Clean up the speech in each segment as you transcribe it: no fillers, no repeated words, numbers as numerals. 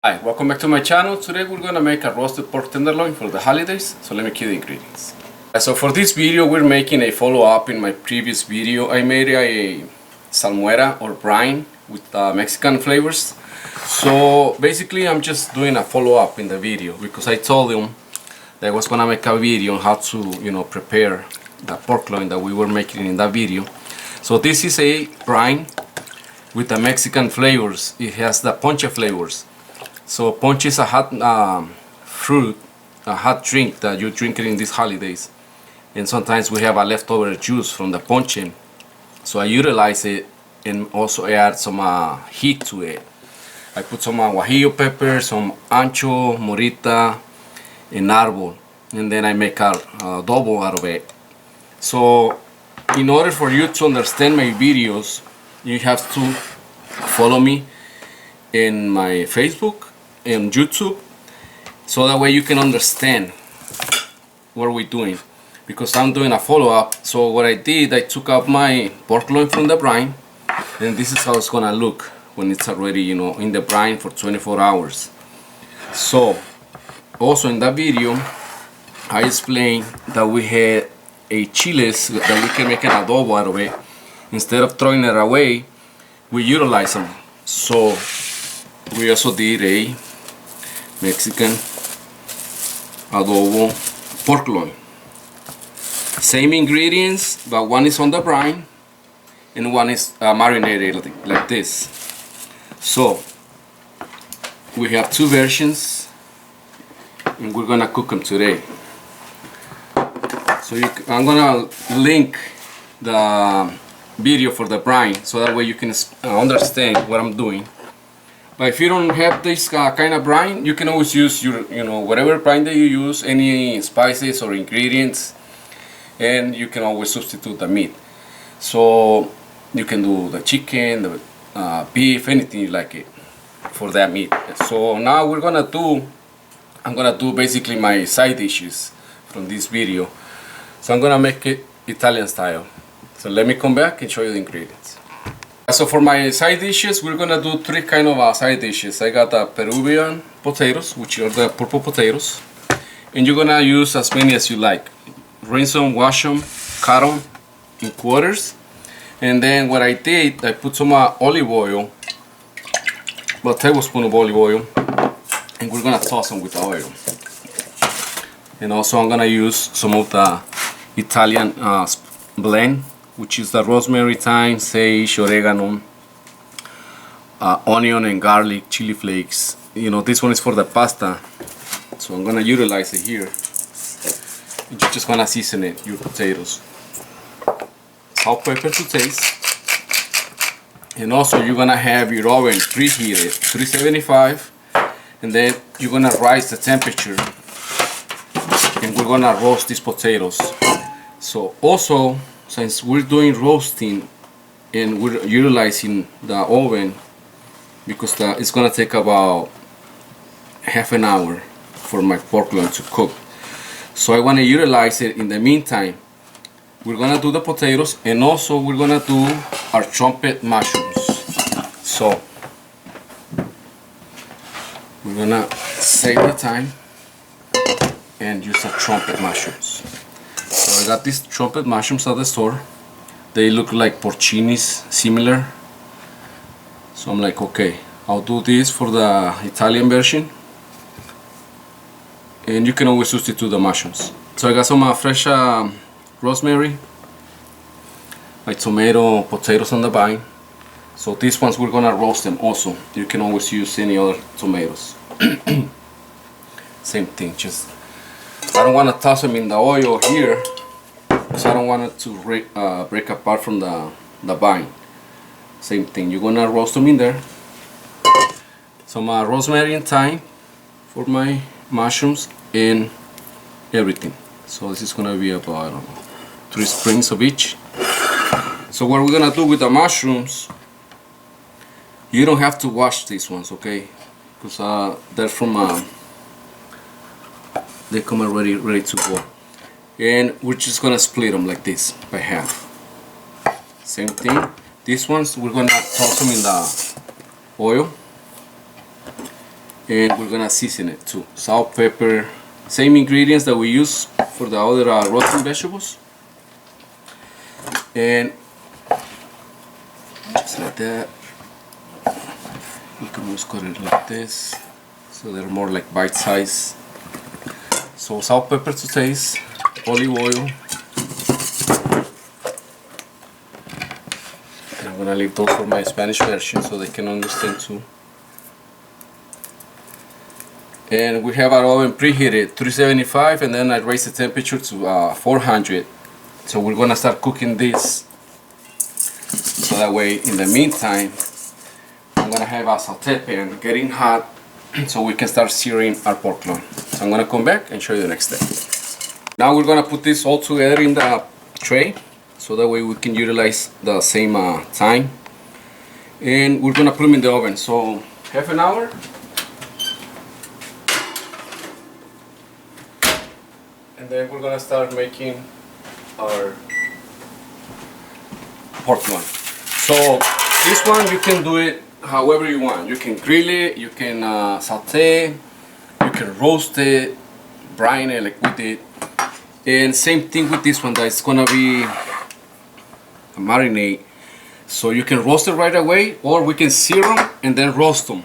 Hi, welcome back to my channel. Today we're gonna make a roasted pork tenderloin for the holidays. So let me cue the ingredients. So for this video we're making a follow-up in my previous video. I made a salmuera or brine with Mexican flavors. So basically I'm just doing a follow-up in the video because I told them that I was gonna make a video on how to prepare the pork loin that we were making in that video. So this is a brine with the Mexican flavors. It has the ponche flavors. So ponche is a hot fruit, a hot drink that you drink it in these holidays. And sometimes we have a leftover juice from the ponche. So I utilize it and also add some heat to it. I put some guajillo pepper, some ancho, morita, and arbol. And then I make a adobo out of it. So in order for you to understand my videos, you have to follow me in my Facebook and YouTube, so that way you can understand what we're doing, because I'm doing a follow-up. So what I did, I took out my pork loin from the brine, and this is how it's gonna look when it's already in the brine for 24 hours. So also in that video I explained that we had a chiles that we can make an adobo out of it. Instead of throwing it away, we utilize them. So we also did a Mexican adobo pork loin. Same ingredients, but one is on the brine and one is marinated like this. So we have two versions and we're gonna cook them today. So I'm gonna link the video for the brine so that way you can understand what I'm doing. But if you don't have this kind of brine, you can always use your whatever brine that you use, any spices or ingredients, and you can always substitute the meat. So you can do the chicken, the beef, anything you like it for that meat. So now I'm gonna do basically my side dishes from this video. So I'm gonna make it Italian style. So let me come back and show you the ingredients. So for my side dishes, we're gonna do three kind of side dishes. I got the Peruvian potatoes, which are the purple potatoes, and you're gonna use as many as you like. Rinse them, wash them, cut them in quarters, and then what I did, I put some olive oil, about a tablespoon of olive oil, and we're gonna toss them with the oil. And also I'm gonna use some of the Italian blend, which is the rosemary, thyme, sage, oregano, onion and garlic, chili flakes. This one is for the pasta, so I'm gonna utilize it here. You're just gonna season it, your potatoes. Salt, pepper to taste. And also you're gonna have your oven preheated, 375, and then you're gonna rise the temperature, and we're gonna roast these potatoes. So also, since we're doing roasting and we're utilizing the oven, because it's gonna take about half an hour for my pork loin to cook, so I want to utilize it in the meantime. We're gonna do the potatoes, and also we're gonna do our trumpet mushrooms. So we're gonna save the time and use the trumpet mushrooms. So I got these trumpet mushrooms at the store. They look like porcinis, similar. So I'm like, okay, I'll do this for the Italian version, and you can always substitute the mushrooms. So I got some fresh rosemary, my tomato, potatoes on the vine. So these ones we're gonna roast them also. You can always use any other tomatoes. Same thing, just I don't want to toss them in the oil here because I don't want it to break apart from the vine. Same thing, you're gonna roast them in there. Some rosemary and thyme for my mushrooms and everything. So this is gonna be about, I don't know, 3 sprigs of each. So what we're gonna do with the mushrooms, you don't have to wash these ones, okay? Because they're from they come already ready to go, and we're just gonna split them like this by half. Same thing, these ones we're gonna toss them in the oil, and we're gonna season it too. Salt, pepper, same ingredients that we use for the other roasting vegetables. And just like that. You can always cut it like this, so they're more like bite size. So salt, pepper to taste, olive oil. And I'm gonna leave those for my Spanish version so they can understand too. And we have our oven preheated 375, and then I raise the temperature to 400. So we're gonna start cooking this. So that way, in the meantime, I'm gonna have a saute pan getting hot so we can start searing our pork loin. So I'm gonna come back and show you the next step. Now we're gonna put this all together in the tray so that way we can utilize the same time. And we're gonna put them in the oven. So half an hour. And then we're gonna start making our pork loin. So this one you can do it however you want. You can grill it, you can saute, you can roast it, brine it like we did. And same thing with this one, that it's gonna be a marinade. So you can roast it right away, or we can sear them and then roast them.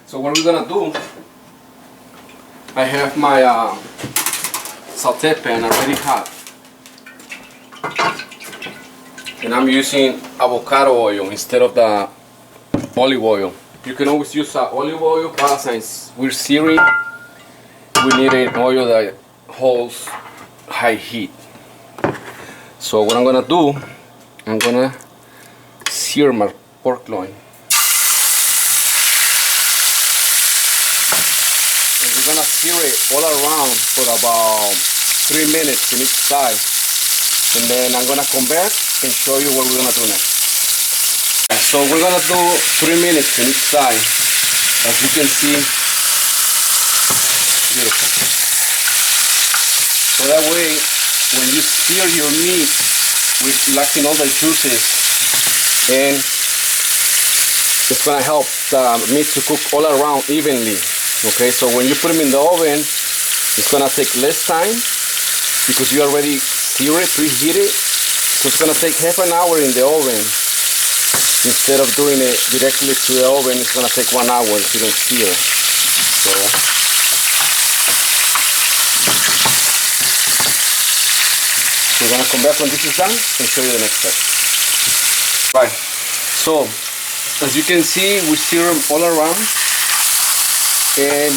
So what we're gonna do, I have my saute pan already hot. And I'm using avocado oil instead of the olive oil. You can always use olive oil, but since we're searing, we need an oil that holds high heat. So what I'm gonna do, I'm gonna sear my pork loin. And we're gonna sear it all around for about 3 minutes in each side. And then I'm gonna come back and show you what we're gonna do next. So we're gonna do 3 minutes in each side. As you can see, beautiful. So that way, when you sear your meat, we're lacking all the juices, and it's gonna help the meat to cook all around evenly. Okay, so when you put them in the oven, it's gonna take less time because you already sear it, preheat it. So it's gonna take half an hour in the oven. Instead of doing it directly to the oven, it's gonna take 1 hour if you don't sear. So we're gonna come back when this is done and show you the next step. Right. So as you can see, we sear them all around. And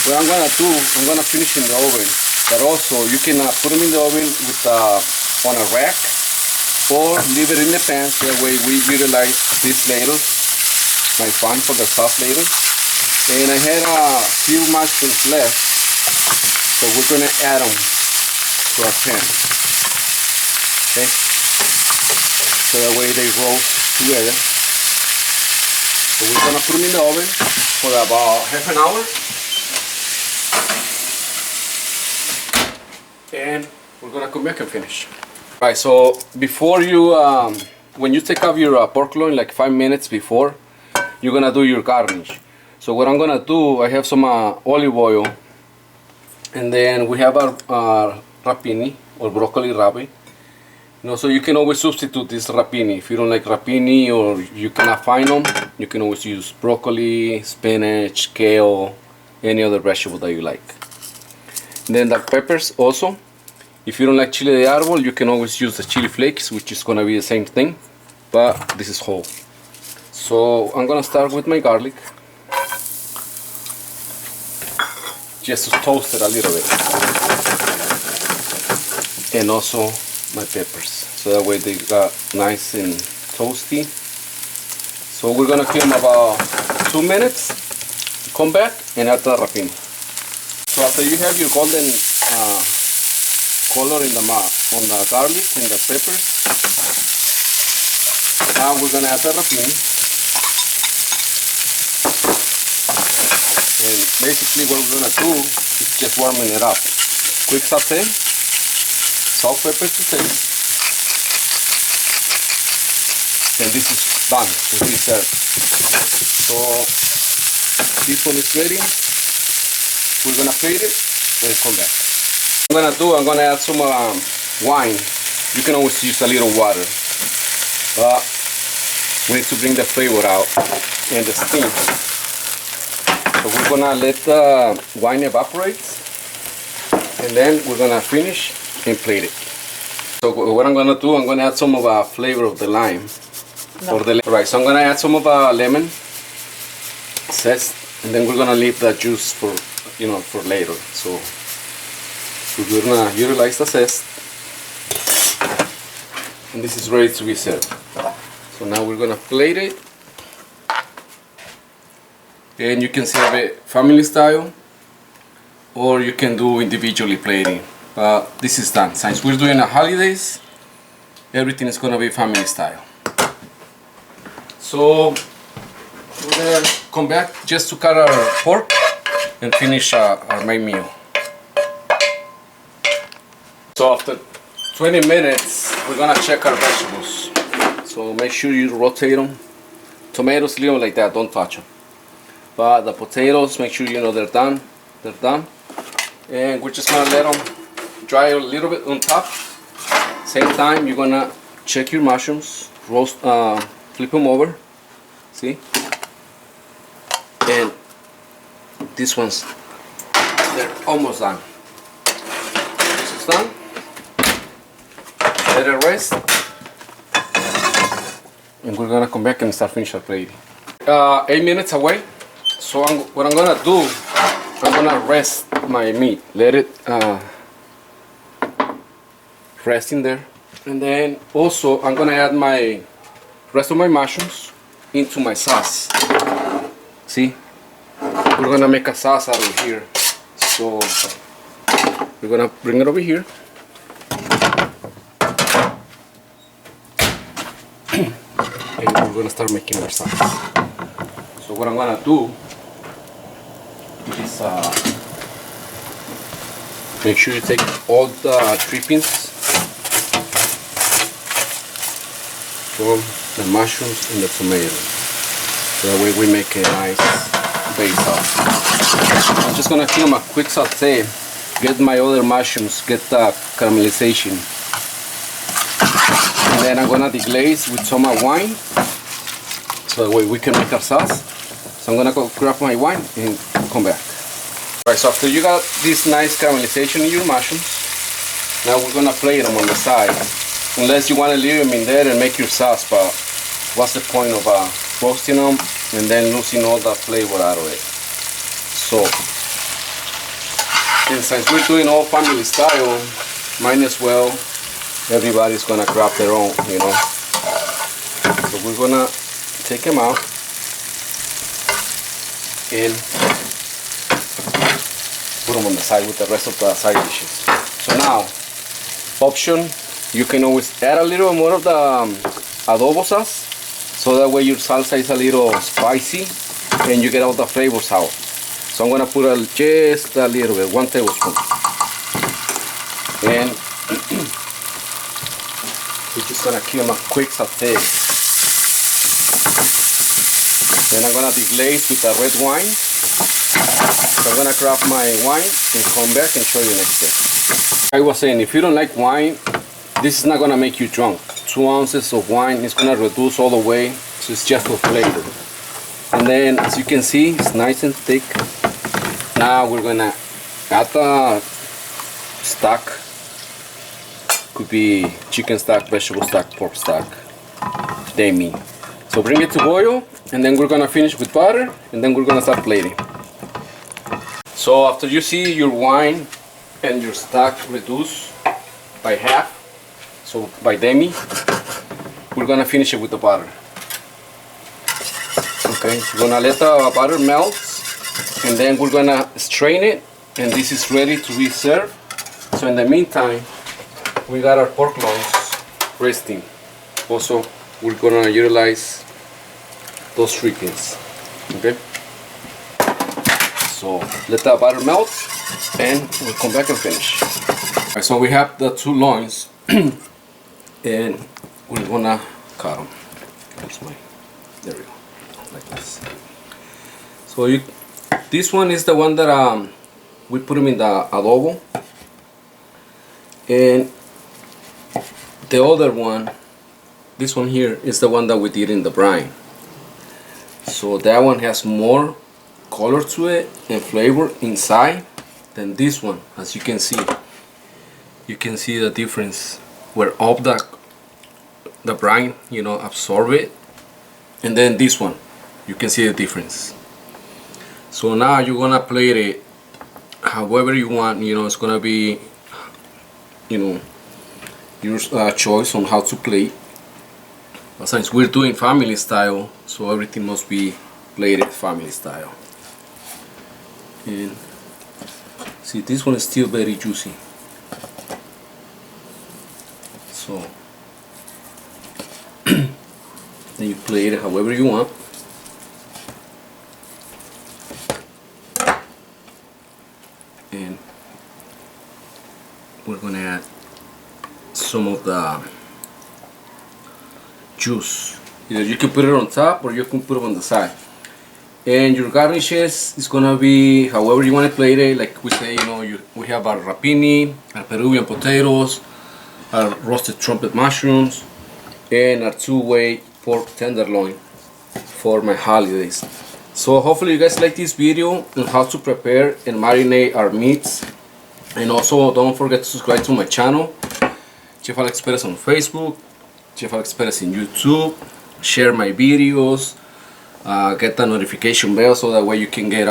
what I'm gonna do, I'm gonna finish in the oven. But also, you can put them in the oven with on a rack, or leave it in the pan. So that way we utilize these later, my pan for the sauce later. And I had a few mushrooms left, so we're gonna add them to our pan. Okay, so that way they roast together. So we're gonna put them in the oven for about half an hour. And we're gonna come back and finish. Right, so before you, when you take off your pork loin, like 5 minutes before, you're gonna do your garnish. So what I'm gonna do, I have some olive oil, and then we have our rapini or broccoli rabe. You know, so you can always substitute this rapini. If you don't like rapini or you cannot find them, you can always use broccoli, spinach, kale, any other vegetable that you like. And then the peppers also. If you don't like chile de árbol, you can always use the chili flakes, which is gonna be the same thing, but this is whole. So I'm gonna start with my garlic. Just to toast it a little bit. And also my peppers. So that way they got nice and toasty. So we're gonna cook them about 2 minutes. Come back and add the rapini. So after you have your golden color on the garlic and the peppers, now we're gonna add the rapini. And basically what we're gonna do is just warming it up. Quick saute, salt, pepper to taste, and this is done to be served. So This one is ready. We're gonna plate it and come back. I'm gonna add some wine. You can always use a little water, but we need to bring the flavor out and the steam. So we're gonna let the wine evaporate, and then we're gonna finish and plate it. So what I'm gonna do, I'm gonna add some of the flavor of the lime. Right, so I'm gonna add some of lemon zest, and then we're gonna leave the juice for for later. So we're gonna utilize the zest, and this is ready to be served. So now we're gonna plate it, and you can serve it family style, or you can do individually plating. But this is done. Since we're doing the holidays, everything is gonna be family style. So we're gonna come back just to cut our pork and finish our main meal. So after 20 minutes, we're gonna check our vegetables. So make sure you rotate them. Tomatoes, leave them like that, don't touch them. But the potatoes, make sure they're done. They're done. And we're just gonna let them dry a little bit on top. Same time, you're gonna check your mushrooms, roast, flip them over. See? And these ones, they're almost done. This is done. Let it rest. And we're gonna come back and start finishing our plating. 8 minutes away. So what I'm gonna do, I'm gonna rest my meat. Let it rest in there. And then also I'm gonna add my rest of my mushrooms into my sauce. See? We're gonna make a sauce out of here. So we're gonna bring it over here. And we're gonna start making our sauce. So what I'm gonna do is make sure you take all the drippings from the mushrooms and the tomato. So that way we make a nice base sauce. I'm just gonna give them a quick saute, get my other mushrooms, get the caramelization. And then I'm gonna deglaze with some wine, so that way we can make our sauce. So I'm gonna go grab my wine and come back. Alright, so after you got this nice caramelization in your mushrooms, now we're gonna plate them on the side. Unless you want to leave them in there and make your sauce, but what's the point of roasting them and then losing all the flavor out of it? So, and since we're doing all family style, might as well everybody's gonna grab their own, So we're gonna take them out and put them on the side with the rest of the side dishes. So now, option, you can always add a little more of the adobo sauce, so that way your salsa is a little spicy and you get all the flavors out. So I'm gonna put just a little bit, 1 tablespoon. And we're just gonna give them a quick saute. Then I'm gonna deglaze with the red wine. So I'm gonna grab my wine and come back and show you next step. I was saying, if you don't like wine, this is not gonna make you drunk. 2 ounces of wine is gonna reduce all the way, so it's just for flavor. And then, as you can see, it's nice and thick. Now we're gonna add the stock. Could be chicken stock, vegetable stock, pork stock, demi. So bring it to boil, and then we're gonna finish with butter, and then we're gonna start plating. So after you see your wine and your stock reduce by half, so by demi, we're gonna finish it with the butter. Okay, we're gonna let the butter melt, and then we're gonna strain it, and this is ready to be served. So in the meantime, we got our pork loins resting. Also, we're gonna utilize those trippings. Okay, so let the butter melt, and we'll come back and finish. Right, so we have the 2 loins, and we're gonna cut them. There we go, like this. So So this one is the one that we put them in the adobo, and the other one, this one here, is the one that we did in the brine. So that one has more color to it and flavor inside than this one. As you can see the difference where all the brine, you know, absorb it, and then this one, you can see the difference. So now you're gonna plate it however you want. You know, it's gonna be, you know, your choice on how to plate. But since we're doing family style, so everything must be plated family style. And see, this one is still very juicy. So then you plate it however you want. And we're gonna add some of the juice. Either you can put it on top or you can put it on the side. And your garnishes is gonna be however you want to plate it. Like we say, you know, we have our rapini, our Peruvian potatoes, our roasted trumpet mushrooms, and our two-way pork tenderloin for my holidays. So hopefully you guys like this video on how to prepare and marinate our meats. And also don't forget to subscribe to my channel, Chef Alex Perez on Facebook, Chef Alex Perez in YouTube. Share my videos, get the notification bell so that way you can get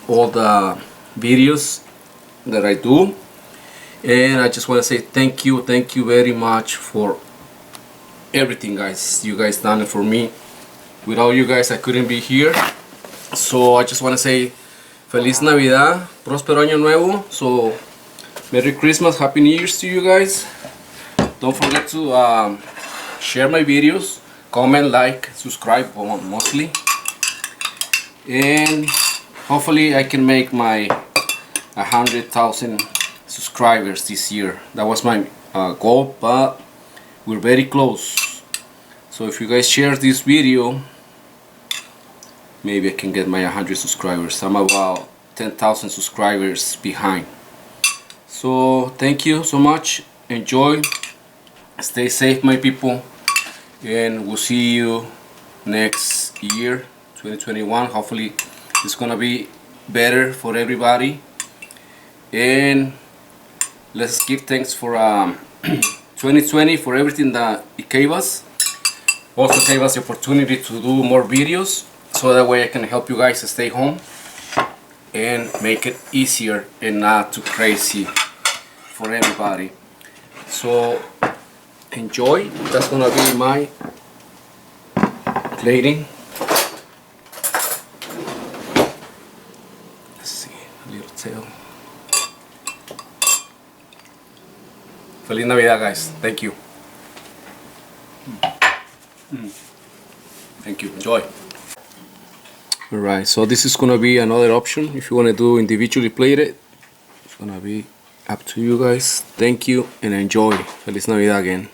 all the videos that I do. And I just want to say thank you very much for everything, guys. You guys done it for me. Without you guys I couldn't be here. So I just want to say Feliz Navidad, Próspero Año Nuevo. So Merry Christmas, Happy New Year's to you guys. Don't forget to share my videos, comment, like, subscribe mostly, and hopefully I can make my 100,000 subscribers this year. That was my goal, but we're very close. So if you guys share this video, maybe I can get my 100 subscribers. I'm about 10,000 subscribers behind. So thank you so much. Enjoy, stay safe, my people, and we'll see you next year, 2021. Hopefully it's gonna be better for everybody, and let's give thanks for 2020 for everything that it gave us. Also gave us the opportunity to do more videos, so that way I can help you guys to stay home and make it easier and not too crazy for everybody. So enjoy. That's gonna be my plating. Let's see, a little tail. Feliz Navidad, guys. Thank you. Thank you. Enjoy. Alright, so this is gonna be another option. If you wanna do individually plated, it's gonna be up to you guys. Thank you and enjoy. Feliz Navidad again.